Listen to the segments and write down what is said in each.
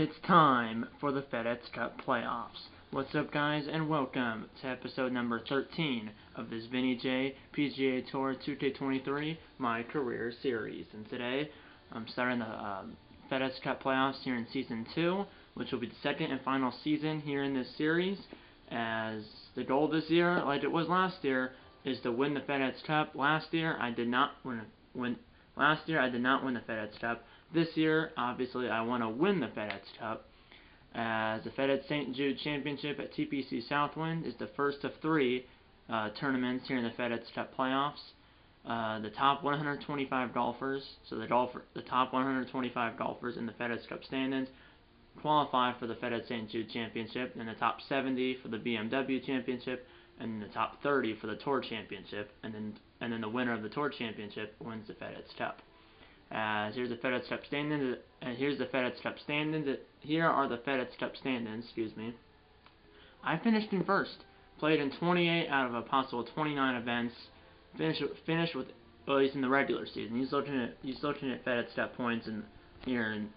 It's time for the FedEx Cup playoffs. What's up, guys, and welcome to episode number 13 of this Vinny J PGA Tour 2K23 MyCareer series. And today, I'm starting the FedEx Cup playoffs here in Season 2, which will be the second and final season here in this series, as the goal this year, like it was last year, is to win the FedEx Cup. Last year, I did not win the FedEx Cup. This year, obviously, I want to win the FedEx Cup, as the FedEx St. Jude Championship at TPC Southwind is the first of three tournaments here in the FedEx Cup playoffs. The top 125 golfers, so the top 125 golfers in the FedEx Cup standings qualify for the FedEx St. Jude Championship, and the top 70 for the BMW Championship, and the top 30 for the Tour Championship, and then the winner of the Tour Championship wins the FedEx Cup. Here's the FedEx Cup standings. Here are the FedEx Cup standings. Excuse me. I finished in first. Played in 28 out of a possible 29 events. Finished with, well, at least in the regular season. He's looking at FedEx Cup points here in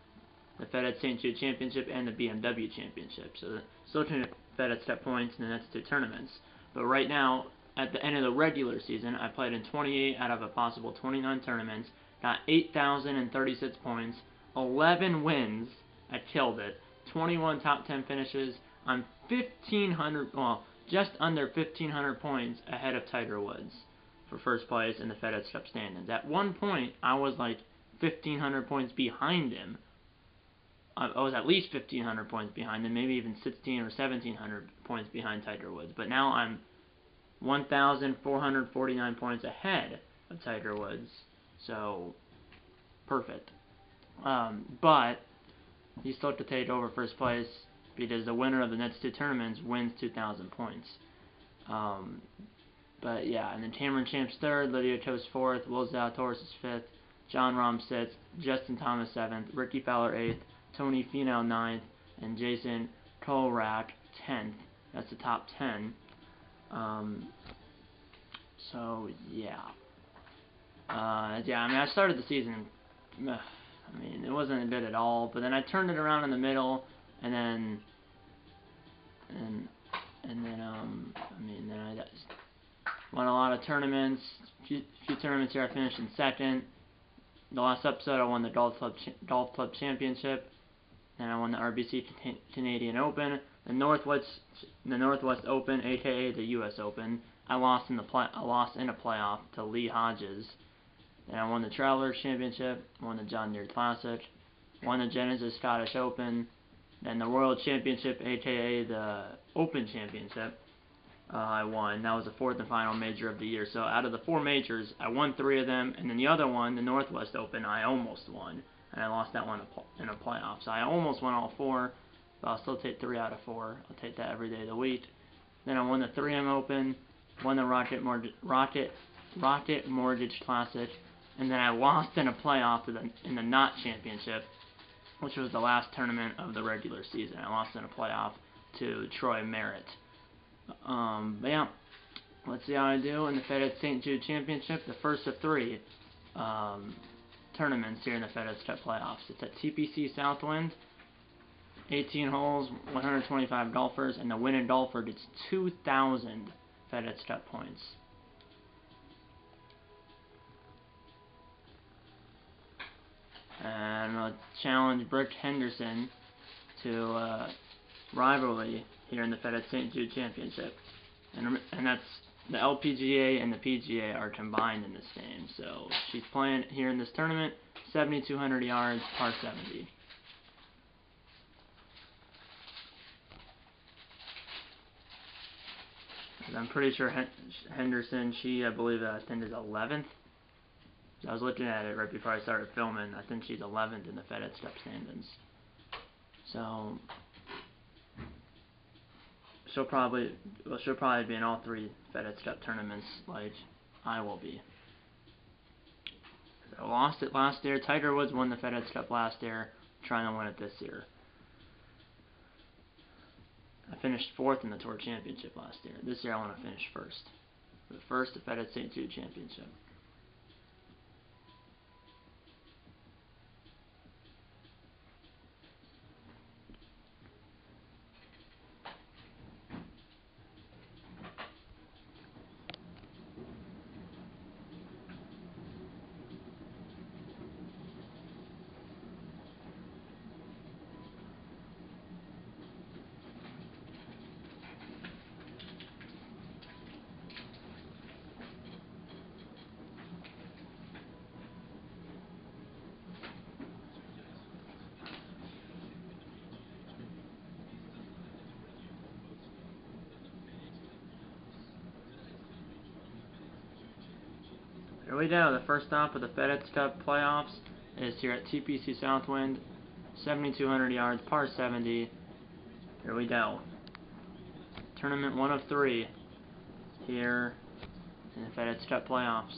the FedEx St. Jude Championship and the BMW Championship. So he's looking at FedEx Cup points in the next two tournaments. But right now, at the end of the regular season, I played in 28 out of a possible 29 tournaments. Got 8,036 points, 11 wins, I killed it, 21 top 10 finishes. I'm 1,500, well, just under 1,500 points ahead of Tiger Woods for first place in the FedEx Cup standings. At one point, I was like 1,500 points behind him. I was at least 1,500 points behind him, maybe even 1,600 or 1,700 points behind Tiger Woods. But now I'm 1,449 points ahead of Tiger Woods. So, perfect. But he still have to take over first place because the winner of the next two tournaments wins 2,000 points. But yeah, and then Cameron Champ's third, Lydia Ko's fourth, Will Zalatoris is fifth, John Rahm sixth, Justin Thomas seventh, Ricky Fowler eighth, Tony Finau ninth, and Jason Kohlrack 10th. That's the top 10. So yeah. I mean, I started the season, I mean, it wasn't good at all, but then I turned it around in the middle, and then I just won a lot of tournaments, few tournaments here I finished in second. The last episode I won the Golf Club Championship, then I won the RBC Canadian Open, the Northwest Open, aka the US Open. I lost in a playoff to Lee Hodges. Then I won the Travelers Championship, won the John Deere Classic, won the Genesis Scottish Open, then the World Championship, aka the Open Championship, I won. That was the fourth and final major of the year. So out of the four majors, I won three of them, and then the other one, the Northwest Open, I almost won, and I lost that one in a playoff. So I almost won all four, but I'll still take 3 out of 4. I'll take that every day of the week. Then I won the 3M Open, won the Rocket Mortgage Classic, and then I lost in a playoff in the Knott Championship, which was the last tournament of the regular season. I lost in a playoff to Troy Merritt. But yeah, let's see how I do in the FedEx St. Jude Championship, the first of three tournaments here in the FedEx Cup playoffs. It's at TPC Southwind, 18 holes, 125 golfers, and the winning golfer gets 2,000 FedEx Cup points. And I'm going to challenge Brooke Henderson to rivalry here in the FedEx St. Jude Championship. And that's the LPGA and the PGA are combined in this game. So she's playing here in this tournament, 7,200 yards, par 70. I'm pretty sure Henderson, I believe is 11th. I was looking at it right before I started filming. I think she's 11th in the FedEx Cup standings. So she'll probably be in all three FedEx Cup tournaments like I will be. I lost it last year. Tiger Woods won the FedEx Cup last year. I'm trying to win it this year. I finished 4th in the Tour Championship last year. This year I want to finish first. The first the FedEx St. Jude Championship. Here we go. The first stop of the FedEx Cup playoffs is here at TPC Southwind, 7,200 yards, par 70. Here we go. Tournament 1 of 3 here in the FedEx Cup playoffs.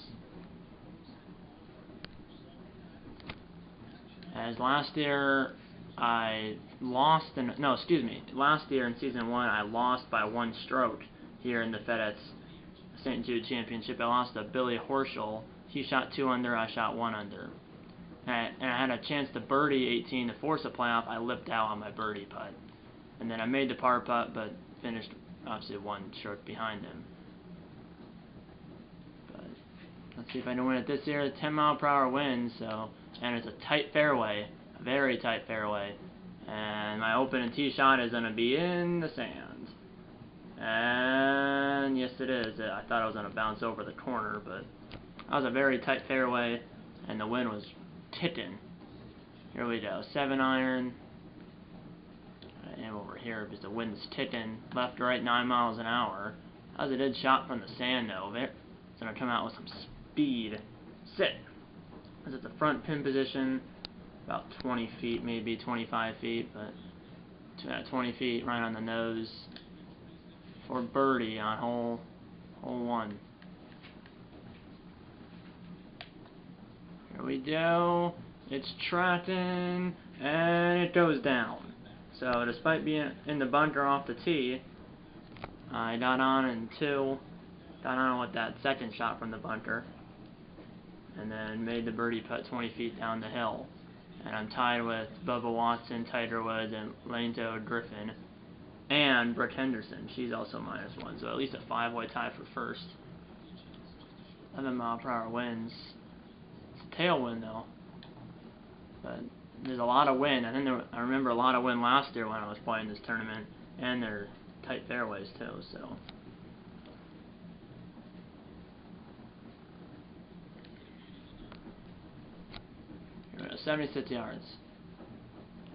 As last year last year in season 1 I lost by 1 stroke here in the FedEx St. Jude Championship. I lost to Billy Horschel. He shot 2 under, I shot 1 under. And I had a chance to birdie 18 to force a playoff. I lipped out on my birdie putt. And then I made the par putt, but finished obviously 1 stroke behind him. But let's see if I can win it this year. 10-mile-per-hour wind, and it's a tight fairway, a very tight fairway. And my opening tee shot is going to be in the sand. And yes, it is. I thought I was going to bounce over the corner, but that was a very tight fairway, and the wind was tipping. Here we go. 7-iron. I am over here because the wind's ticking. Left, right, 9 miles an hour. That was a good shot from the sand, though. It's going to come out with some speed. Sit. It's at the front pin position, about 20 feet, maybe 25 feet, but 20 feet right on the nose for birdie on hole 1. Here we go. It's tracking, and it goes down. So despite being in the bunker off the tee, I got on in 2, got on with that second shot from the bunker, and then made the birdie putt 20 feet down the hill. And I'm tied with Bubba Watson, Tiger Woods, and Lanto Griffin, and Brooke Henderson. She's also -1, so at least a 5-way tie for first. 11-mile-per-hour winds. It's a tailwind though, but there's a lot of wind. I remember a lot of wind last year when I was playing this tournament, and they're tight fairways too. So. 76 yards.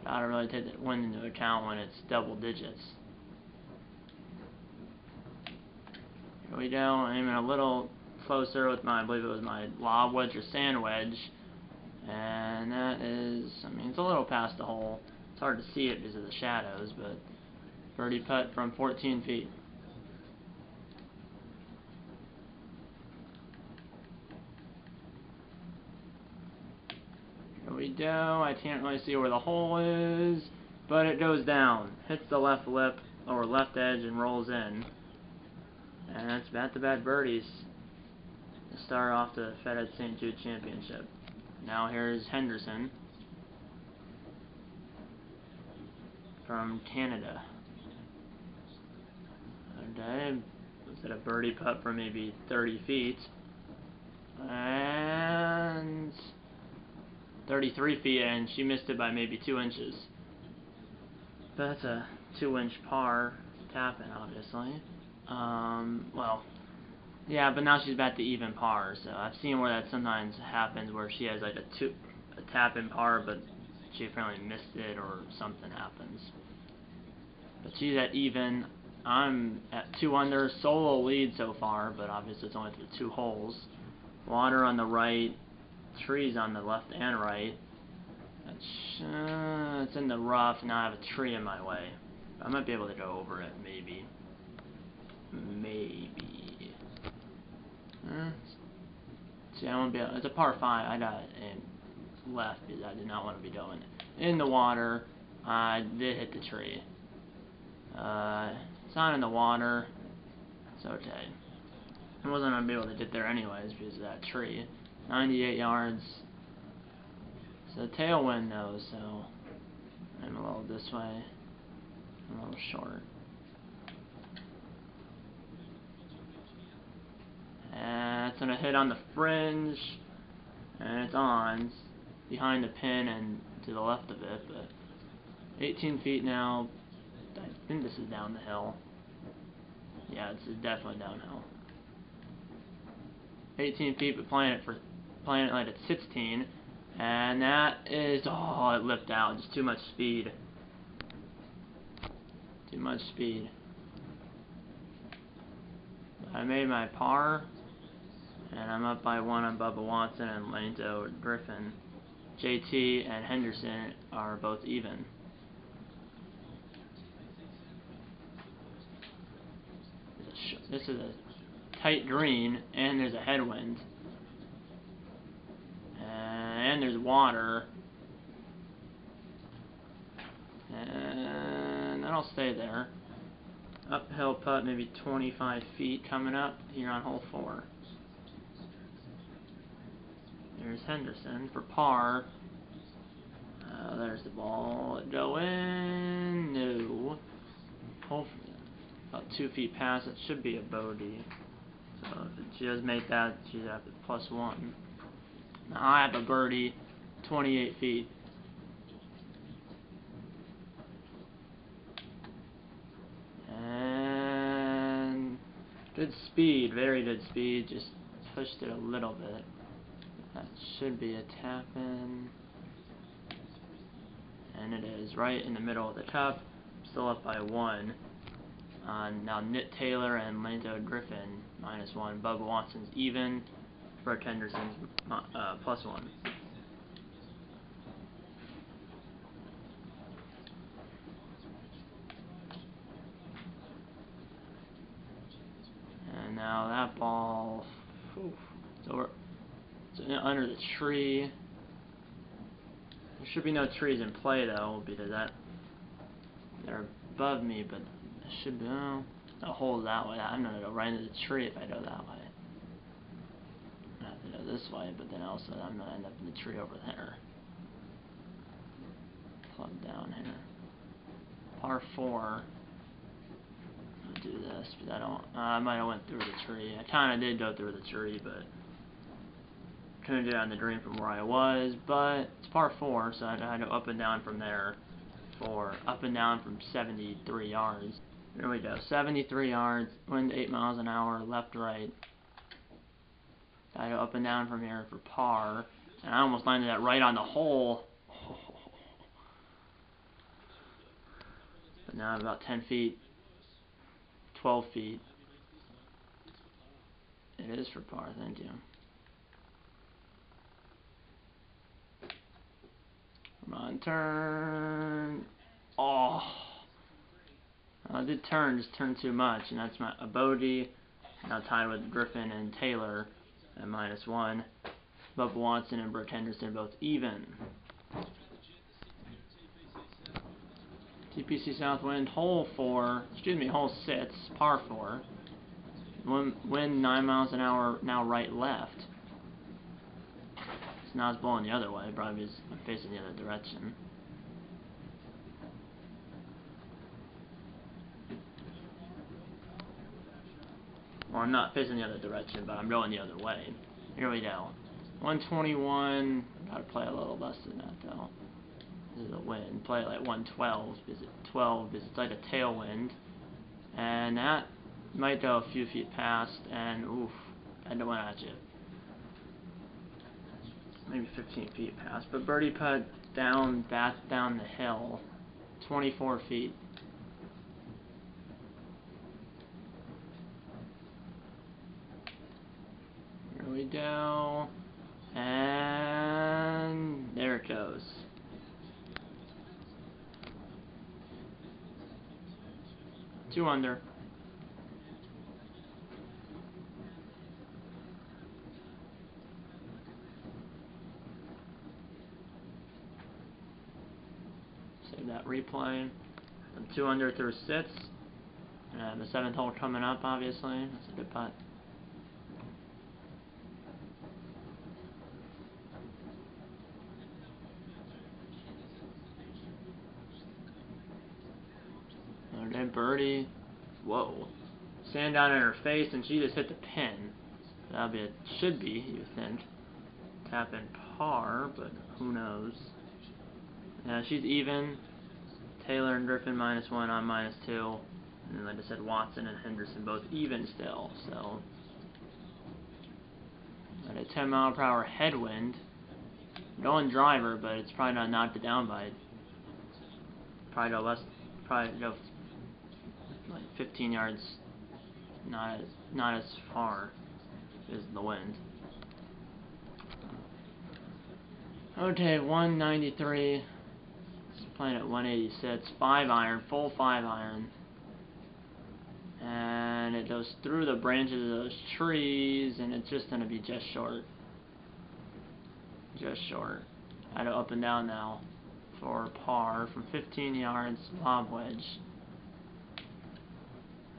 Gotta really take the wind into account when it's double digits. Here we go. Aiming a little closer with I believe it was my lob wedge or sand wedge. And that is, it's a little past the hole. It's hard to see it because of the shadows, but birdie putt from 14 feet. Here we go. I can't really see where the hole is, but it goes down. Hits the left lip or left edge and rolls in. And that's back-to-back birdies to start off the FedEx St. Jude Championship. Now here's Henderson from Canada. Okay, was it a birdie putt for maybe 30 feet? And 33 feet, and she missed it by maybe 2 inches. But that's a 2-inch par tap-in, obviously. Well, yeah, but now she's back to even par, so I've seen where that sometimes happens, where she has like a tap-in par, but she apparently missed it or something happens. But she's at even. I'm at 2 under, solo lead so far, but obviously it's only through 2 holes. Water on the right, trees on the left and right. It's in the rough, and I have a tree in my way. I might be able to go over it, maybe. See, I won't be able, it's a par 5. I got it in left because I did not want to be going in the water. I did hit the tree. It's not in the water. It's okay. I wasn't going to be able to get there anyways because of that tree. 98 yards. It's a tailwind though, so I'm a little this way. I'm a little short. And it's going to hit on the fringe, and it's on. It's behind the pin and to the left of it, but 18 feet now. I think this is down the hill. Yeah, this is definitely downhill. 18 feet, but playing it like at 16, and that is, oh, it lipped out. Just too much speed. Too much speed. I made my par, And I'm up by 1 on Bubba Watson and Lando Griffin. JT and Henderson are both even. This is a tight green, and there's a headwind. And there's water. And that'll stay there. Uphill putt, maybe 25 feet coming up here on hole 4. There's Henderson for par. There's the ball. It go in. No. Hopefully, about 2 feet past. It should be a bogey. So if she does make that, she's at +1. Now I have a birdie, 28 feet. And good speed, very good speed. Just pushed it a little bit. That should be a tap in. And it is right in the middle of the cup. Still up by 1. Now Nick Taylor and Lando Griffin -1. Bubba Watson's even. Brooke Henderson's +1. And now that ball, it's over. It's under the tree. There should be no trees in play though, because they're above me, but it should be a hole that way. I'm gonna go right into the tree if I go that way. I have to go this way, but then also I'm gonna end up in the tree over there. Plug down here. Par 4. I'll do this, but I might have went through the tree. I kinda did go through the tree, but couldn't get on the green from where I was, but it's par 4, so I had to up and down from there for up and down from 73 yards. There we go, 73 yards, wind 8 miles an hour, left, right. I had to up and down from here for par, and I almost landed that right on the hole. But now I'm about 10 feet, 12 feet. It is for par, thank you. Come on, turn. Oh. I did turn, just turned too much, and that's a bogey. Now tied with Griffin and Taylor at -1. Bubba Watson and Brooke Henderson both even. TPC Southwind, hole 6, par 4. Wind 9 miles an hour, now right, left. Now it's blowing the other way, probably because I'm facing the other direction. Well, I'm not facing the other direction, but I'm going the other way. Here we go. 121. Gotta play a little less than that, though. This is a wind. Play like 112, because it's like a tailwind. And that might go a few feet past, and oof, I don't want to maybe 15 feet past, but birdie putt back down the hill, 24 feet. Here we go, and there it goes. Two under. Save that replay. I'm 2 under through 6. The 7th hole coming up, obviously. That's a good putt. Another birdie. Whoa. Sand down in her face, and she just hit the pin. Should be, you think. Tap in par, but who knows. Yeah, she's even. Taylor and Griffin -1, I'm -2. And then, like I said, Watson and Henderson both even still. So, at a 10 mile per hour headwind. Going driver, but it's probably not knocked it down by. Probably go like 15 yards. Not as far. is the wind. Okay, 193. It's playing at 186. 5 iron, full 5 iron. And it goes through the branches of those trees, and it's just going to be just short. Just short. I go up and down now for par from 15 yards, lob wedge.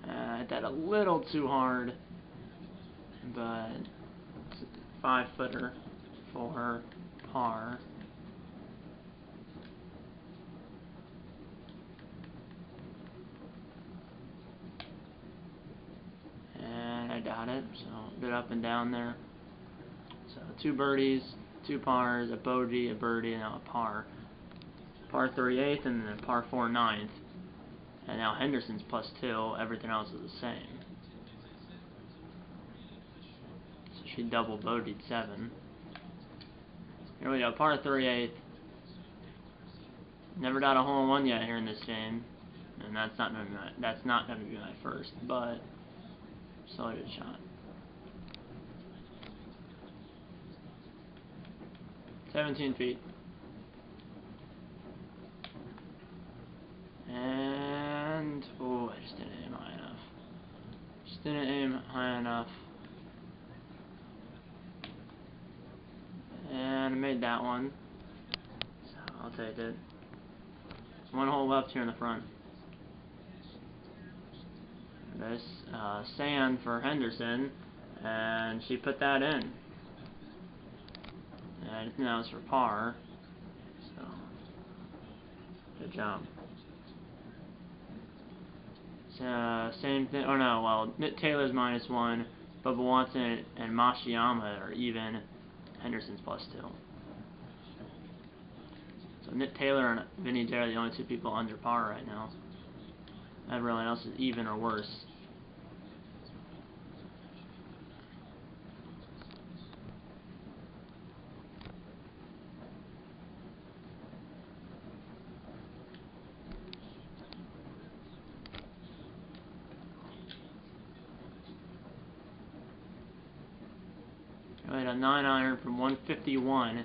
I hit that a little too hard, but it's a 5-footer for par. And I got it, so good up and down there. So 2 birdies, 2 pars, a bogey, a birdie, and now a par. Par 3 8th, and then par 4 9th. And now Henderson's +2, everything else is the same. So she double bogeyed 7. Here we go, par 3 8th. Never got a hole-in-one yet here in this game, and that's not gonna be my first, but still a good shot. 17 feet. And oh, I just didn't aim high enough. Just didn't aim high enough. And I made that one, so I'll take it. 1 hole left here in the front. This sand for Henderson, and she put that in. And now it's for par, so good job. Same thing. Oh no, well, Nick Taylor's -1, Bubba Watson and Mashiyama are even. Henderson's +2. So Nick Taylor and Vinny J are the only 2 people under par right now. Everyone else is even or worse. Right, a 9 iron from 151.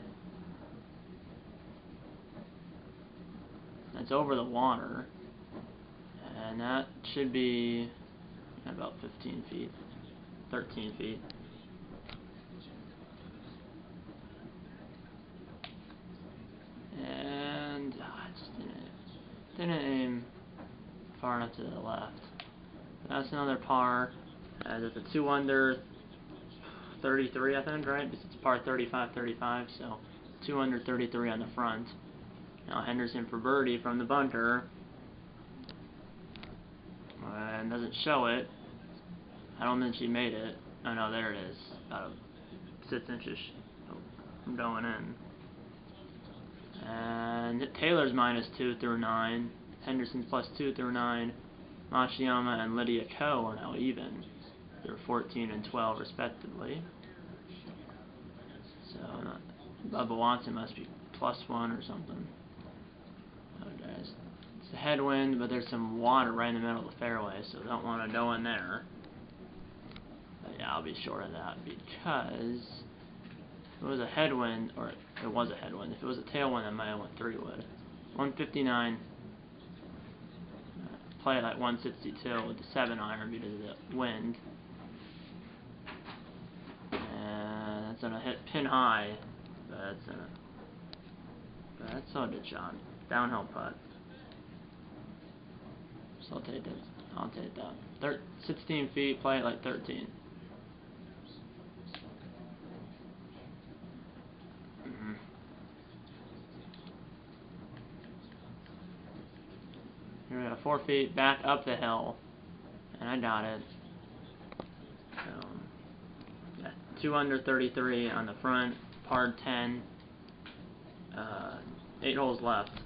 That's over the water. And that should be about 15 feet. 13 feet. And I just didn't aim far enough to the left. That's another par. It's a 2 under 33, I think, right? Because it's par 35-35, so 2 under 33 on the front. Now Henderson for birdie from the bunker. And doesn't show it. I don't think she made it. Oh no, there it is. About 6 inches from going in. And Taylor's -2 through 9. Henderson's +2 through 9. Mashiyama and Lydia Ko are now even. They're 14 and 12 respectively. So Bubba Watson must be +1 or something. Okay, it's a headwind, but there's some water right in the middle of the fairway, so don't want to go in there. But yeah, I'll be short of that because if it was a headwind, or it was a headwind. If it was a tailwind, I might have went 3 wood. 159. Play it like 162 with the 7 iron because of the wind. And that's gonna hit pin high, but that's still a good shot. Downhill putt. So I'll take it. I'll take that. 16 feet. Play it like 13. Here we go, 4 feet back up the hill, and I got it. So, yeah, 2 under 33 on the front, par 10, 8 holes left,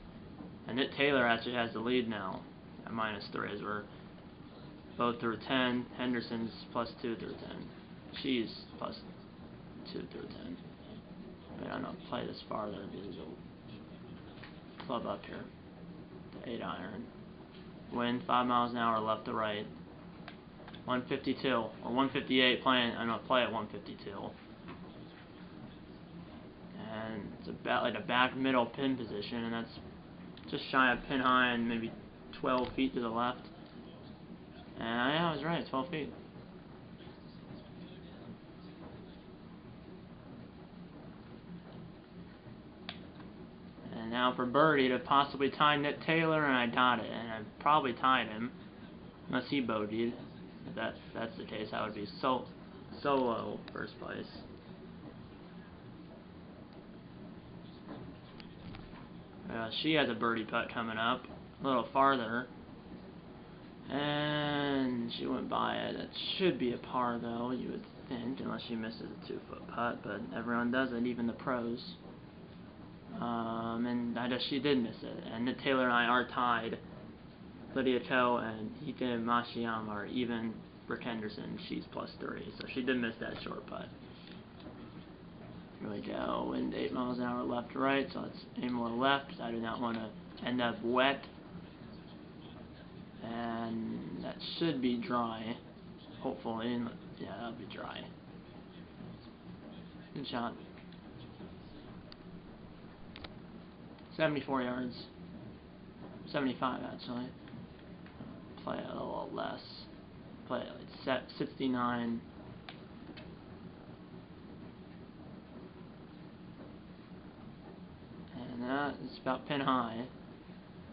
and Nick Taylor actually has the lead now at -3 as we're both through 10. Henderson's +2 through 10. She's +2 through 10. I don't know, play this farther because it'll club up here. The 8 iron. Wind 5 miles an hour left to right. 152 or 158 playing. I'm gonna play at 152. And it's about like a back middle pin position, and that's just shy of pin high and maybe 12 feet to the left. And yeah, I was right, 12 feet. And now for birdie to possibly tie Nick Taylor, and I got it, and I probably tied him unless he bogeyed. If that's the case, I would be solo first place. She has a birdie putt coming up, a little farther, and she went by it. It should be a par though, you would think, unless she misses a 2-foot putt, but everyone does it, even the pros. And she did miss it, and Nick Taylor and I are tied. Lydia Ko and Ethan Mashiyama are even. Brooke Henderson, she's +3, so she did miss that short putt. Here we go, wind 8 miles an hour left to right, so let's aim more left, because I do not want to end up wet. And that should be dry, hopefully. Yeah, that'll be dry. Good shot. 74 yards. 75 actually. Play it a little less. Play it like 69. And that is about pin high.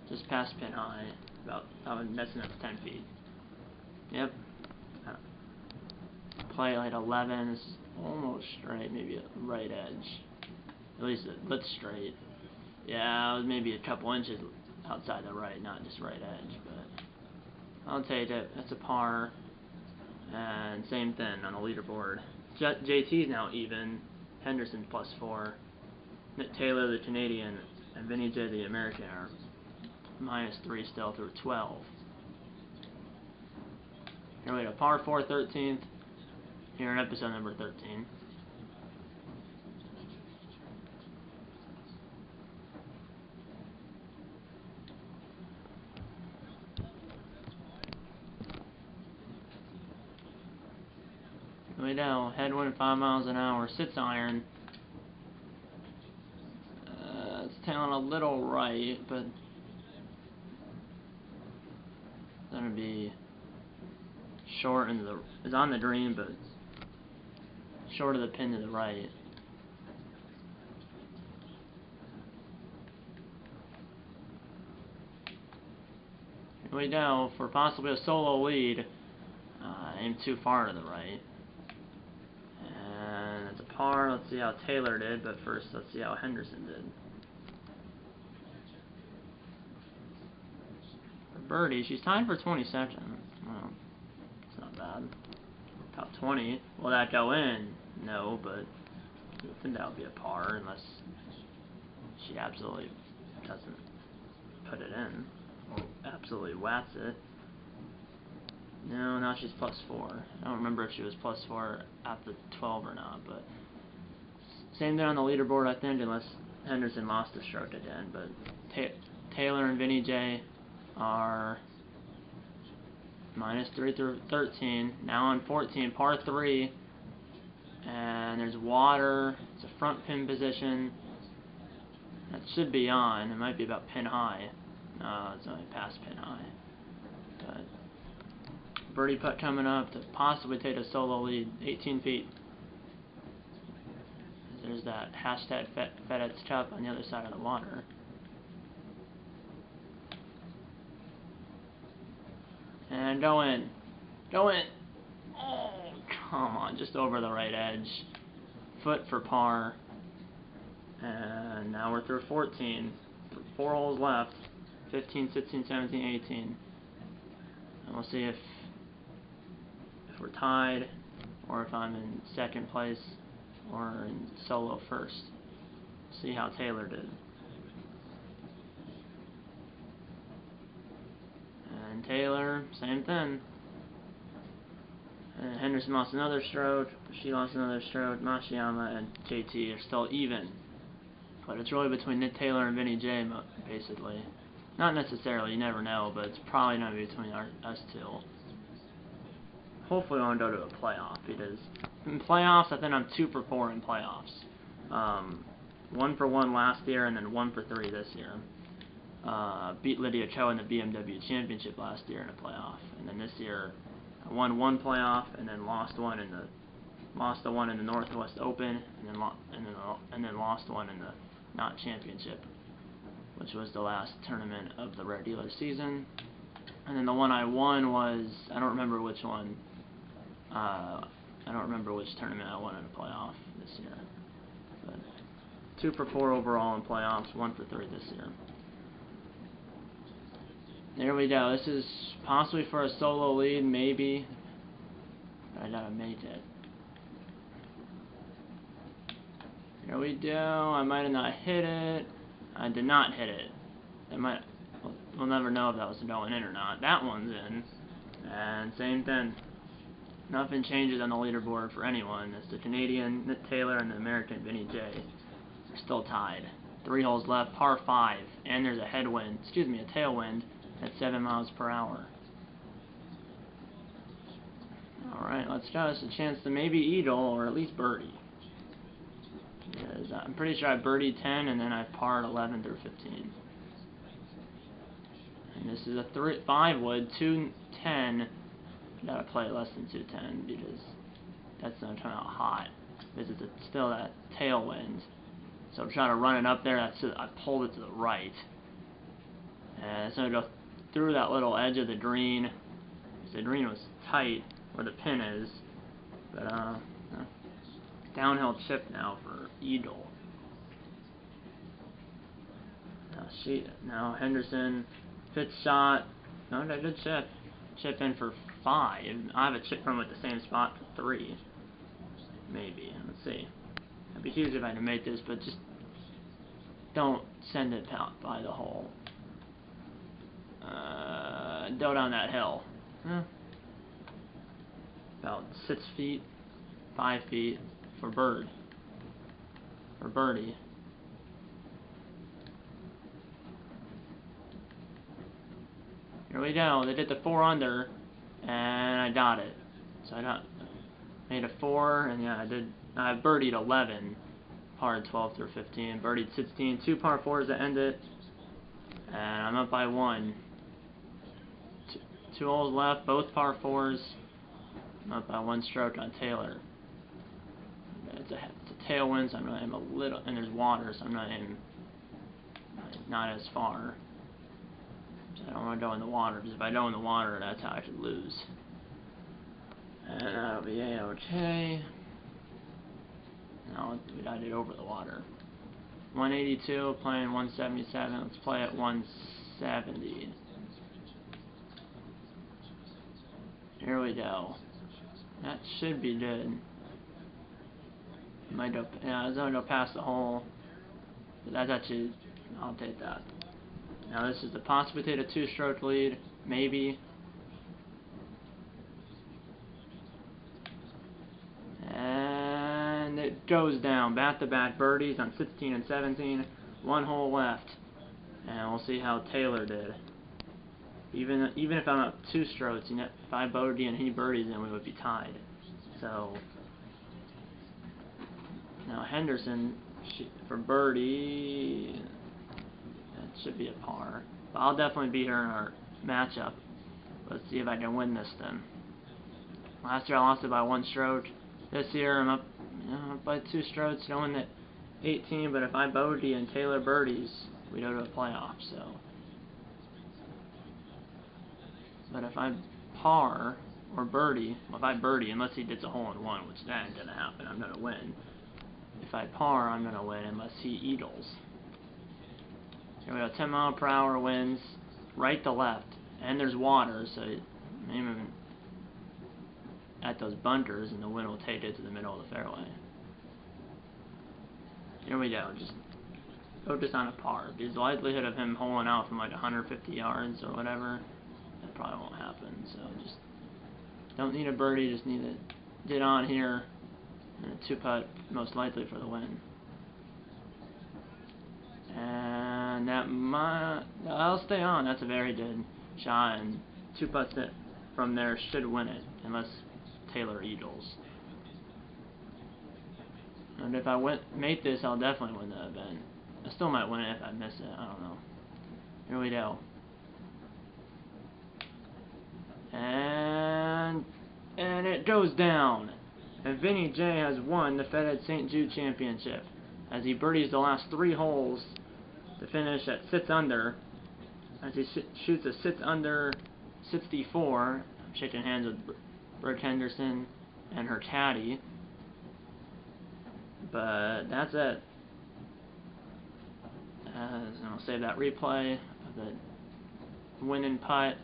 Just past pin high. That's enough 10 feet. Yep. Play it like 11. This is almost straight, maybe a right edge. At least it looks straight. Yeah, it was maybe a couple inches outside the right, not just right edge, but I'll take it. That's a par. And same thing on the leaderboard. JT's now even. Henderson +4. Nick Taylor, the Canadian, and Vinny J, the American, are -3 still through 12. Here we go, par 4, 13th. Here in episode number 13. We know, headwind 5 miles an hour, 6 iron. It's tailing a little right, but it's gonna be short into the. It's on the green, but short of the pin to the right. Here we go for possibly a solo lead. Aim too far to the right. It's a par. Let's see how Taylor did, but first let's see how Henderson did. For birdie, she's tied for 22nd. Well, it's not bad. Top 20. Will that go in? No, but I think that would be a par unless she absolutely doesn't put it in or absolutely whacks it. No, now she's +4. I don't remember if she was +4 at the 12 or not, but same thing on the leaderboard, I think, unless Henderson lost a stroke again. But Taylor and Vinny J are -3 through 13. Now on 14, par 3, and there's water. It's a front pin position. That should be on. It might be about pin high. No, it's only past pin high. But birdie putt coming up to possibly take a solo lead, 18 feet. There's that hashtag FEDEX Cup on the other side of the water. And go in. Go in. Oh, come on. Just over the right edge. Foot for par. And now we're through 14. 4 holes left. 15, 16, 17, 18. And we'll see if we're tied, or if I'm in second place, or in solo first. See how Taylor did. And Taylor, same thing. And Henderson lost another stroke, she lost another stroke, Mashiyama and JT are still even. But it's really between Nick Taylor and Vinny J, basically. Not necessarily, you never know, but it's probably not between us two. hopefully I won't go to a playoff, because in playoffs, I think I'm 2 for 4 in playoffs. 1 for 1 last year, and then 1 for 3 this year. Beat Lydia Cho in the BMW Championship last year in a playoff, and then this year I won 1 playoff, and then lost the one in the Northwest Open, and then lost one in the not championship, which was the last tournament of the regular season. And then the one I won was, I don't remember which one. I don't remember which tournament I won in a playoff this year. But 2 for 4 overall in playoffs, 1 for 3 this year. There we go. This is possibly for a solo lead, maybe. But I gotta make it. Here we go. I might have not hit it. I did not hit it. We'll never know if that was going in or not. That one's in. And same thing. Nothing changes on the leaderboard for anyone. It's the Canadian Nick Taylor and the American Vinny J. Are still tied. 3 holes left, par 5. And there's a tailwind at 7 miles per hour. Alright, let's try this. A chance to maybe eagle or at least birdie. Because I'm pretty sure I birdied 10 and then I parred 11 through 15. And this is a 5 wood, 210. Gotta play less than 210 because that's gonna turn out hot. Because it's still that tailwind. So I'm trying to run it up there. I pulled it to the right. And it's gonna go through that little edge of the green. The green was tight where the pin is. But downhill chip now for eagle. Now Henderson, fifth shot. No, that good chip. Chip in for 5. I have a chip from at the same spot for 3. Maybe. Let's see. It'd be huge if I had to make this, but just don't send it out by the hole. Go down that hill. About 6 feet, 5 feet for birdie. Here we go. They did the 4 under, and I got it. So I made a 4, and yeah, I birdied 11, par 12 through 15, birdied 16, 2 par 4s to end it, and I'm up by 1. 2 holes left, both par 4s. I'm up by 1 stroke on Taylor. It's a tailwind, so I'm gonna aim a little, and there's water, so I'm gonna aim not as far. So I don't want to go in the water, because if I go in the water, that's how I could lose. And that'll be A-okay. Now we gotta do over the water. 182, playing 177. Let's play at 170. Here we go. That should be good. Might go, yeah, I was gonna go past the hole. But that's actually, I'll take that. Now this is the possibility of a 2-stroke lead, maybe. And it goes down, back-to-back birdies on 16 and 17. 1 hole left, and we'll see how Taylor did. Even if I'm up 2 strokes, you know, if I bogey and he birdies, then we would be tied. So now Henderson for birdie. That should be a par. But I'll definitely beat her in our matchup. Let's see if I can win this then. Last year I lost it by 1 stroke. This year I'm up, up by 2 strokes, going at 18. But if I bogey and Taylor birdies, we go to a playoff. So, but if I par or birdie, well, if I birdie, unless he gets a hole-in-one, which that ain't gonna happen, I'm gonna win. If I par, I'm gonna win unless he eagles. Here we go, 10 mile per hour winds, right to left, and there's water, so maybe at those bunkers, and the wind will take it to the middle of the fairway. Here we go, just focus on a par, because the likelihood of him holing out from like 150 yards or whatever, that probably won't happen, so just don't need a birdie, just need to get on here, and a 2-putt most likely for the win. And I'll stay on. That's a very good shot, and 2 putts from there should win it, unless Taylor Eagles. And if I mate this, I'll definitely win the event. I still might win it if I miss it. I don't know. Here we go. And it goes down. And Vinny J has won the FedEx St. Jude Championship as he birdies the last 3 holes to finish at 6 under. As he shoots a 6 under 64. I'm shaking hands with Brooke Henderson and her caddy. But that's it. I'll save that replay of the winning putt.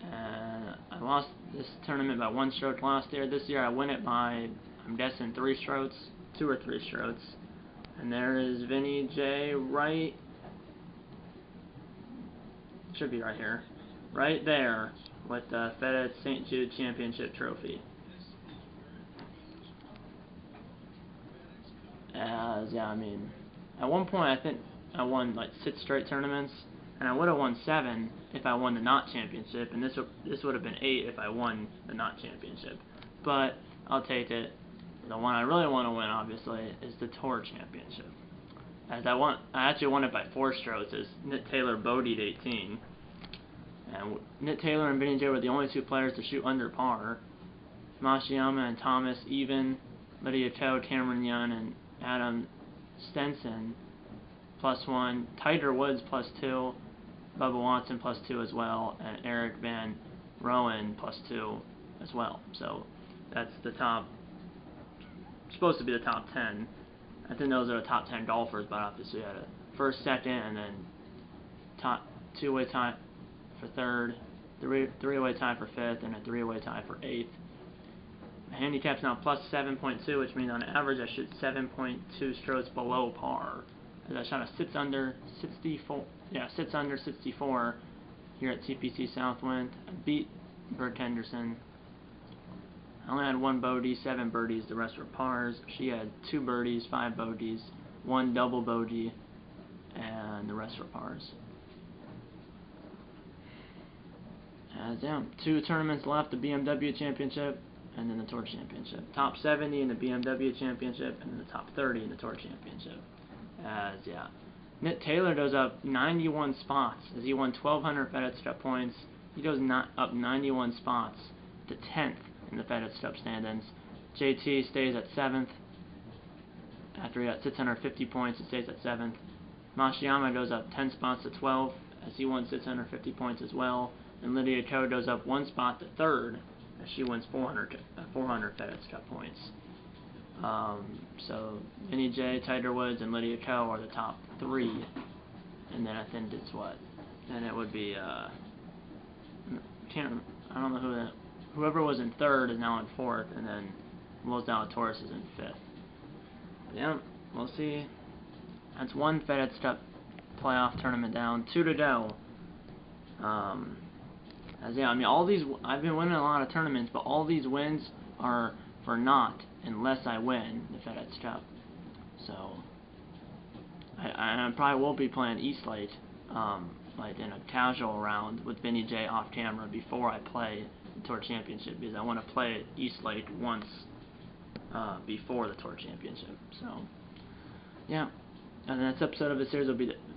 And I lost this tournament by 1 stroke last year. This year I win it by, I'm guessing, 3 strokes, 2 or 3 strokes. And there is Vinny J right, should be right here, right there with the FedEx St. Jude Championship trophy. Yeah, I mean, at one point I think I won like 6 straight tournaments, and I would have won 7 if I won the NOT Championship, and this would have been 8 if I won the NOT Championship. But I'll take it. The one I really want to win, obviously, is the Tour Championship. As I actually won it by 4 strokes, as Nick Taylor bogeyed 18. And Nick Taylor and Vinny J were the only 2 players to shoot under par. Mashiyama and Thomas even, Lydia Ko, Cameron Young, and Adam Stenson +1, Tiger Woods +2, Bubba Watson +2 as well, and Eric Van Roen +2 as well. So that's the top, supposed to be the top 10. I think those are the top 10 golfers, but obviously had a first, second, and then top 2-way tie for 3rd, 3-way tie for 5th, and a 3-way tie for 8th. My handicap's now +7.2, which means on average I shoot 7.2 strokes below par. As I shot a 6 under 64, 6 under 64 here at TPC Southwind. I beat Brooke Henderson. I only had 1 bogey, 7 birdies, the rest were pars. She had 2 birdies, 5 bogeys, 1 double bogey, and the rest were pars. Yeah, 2 tournaments left, the BMW Championship and then the Tour Championship. Top 70 in the BMW Championship and then the top 30 in the Tour Championship. Yeah, Nick Taylor goes up 91 spots as he won 1,200 FedEx Cup points. He goes up 91 spots to 10th in the FedEx Cup standings. JT stays at 7th after he got 650 points. He stays at 7th. Mashiyama goes up 10 spots to 12th as he won 650 points as well. And Lydia Ko goes up 1 spot to 3rd as she wins 400 FedEx Cup points. So Vinny J, Tiger Woods, and Lydia Ko are the top 3, and then I think it's what? Then it would be I don't know whoever was in 3rd is now in 4th, and then Los Zalatoris is in 5th. Yeah, we'll see. That's 1 FedEx Cup playoff tournament down, 2 to go. Yeah, I mean, all these, I've been winning a lot of tournaments, but all these wins are for naught unless I win the FedEx Cup. So, I probably will be playing Eastlake, like in a casual round with Vinny J off camera before I play the Tour Championship, because I want to play Eastlake once before the Tour Championship. So, yeah. And the next episode of the series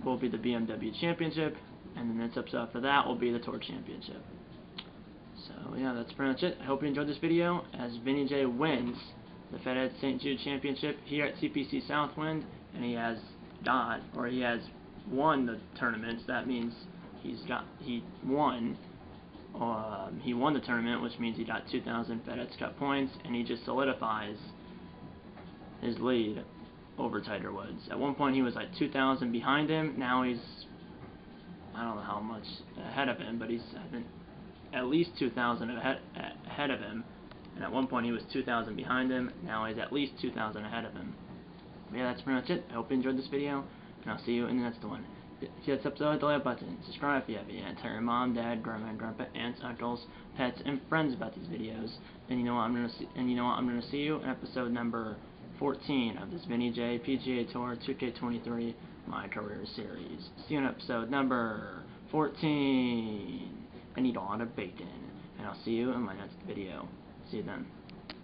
will be the BMW Championship, and the next episode after that will be the Tour Championship. So yeah, that's pretty much it. I hope you enjoyed this video as Vinny J wins the FedEx St. Jude Championship here at TPC Southwind, and he has won the tournaments. That means he won the tournament, which means he got 2,000 FedEx Cup points, and he just solidifies his lead over Tiger Woods. At one point he was like 2,000 behind him. Now he's, I don't know how much ahead of him, but he's, I think, at least 2,000 ahead of him. And at one point he was 2,000 behind him. Now he's at least 2,000 ahead of him. But yeah, that's pretty much it. I hope you enjoyed this video, and I'll see you in the next one. If you like this episode, hit the like button. Subscribe if you haven't yet. Tell your mom, dad, grandma, and grandpa, aunts, uncles, pets, and friends about these videos. And you know what? I'm gonna see you in episode number 14 of this Vinny J PGA Tour 2K23 MyCareer series. See you in episode number 14. I need a lot of bacon. and I'll see you in my next video. See you then.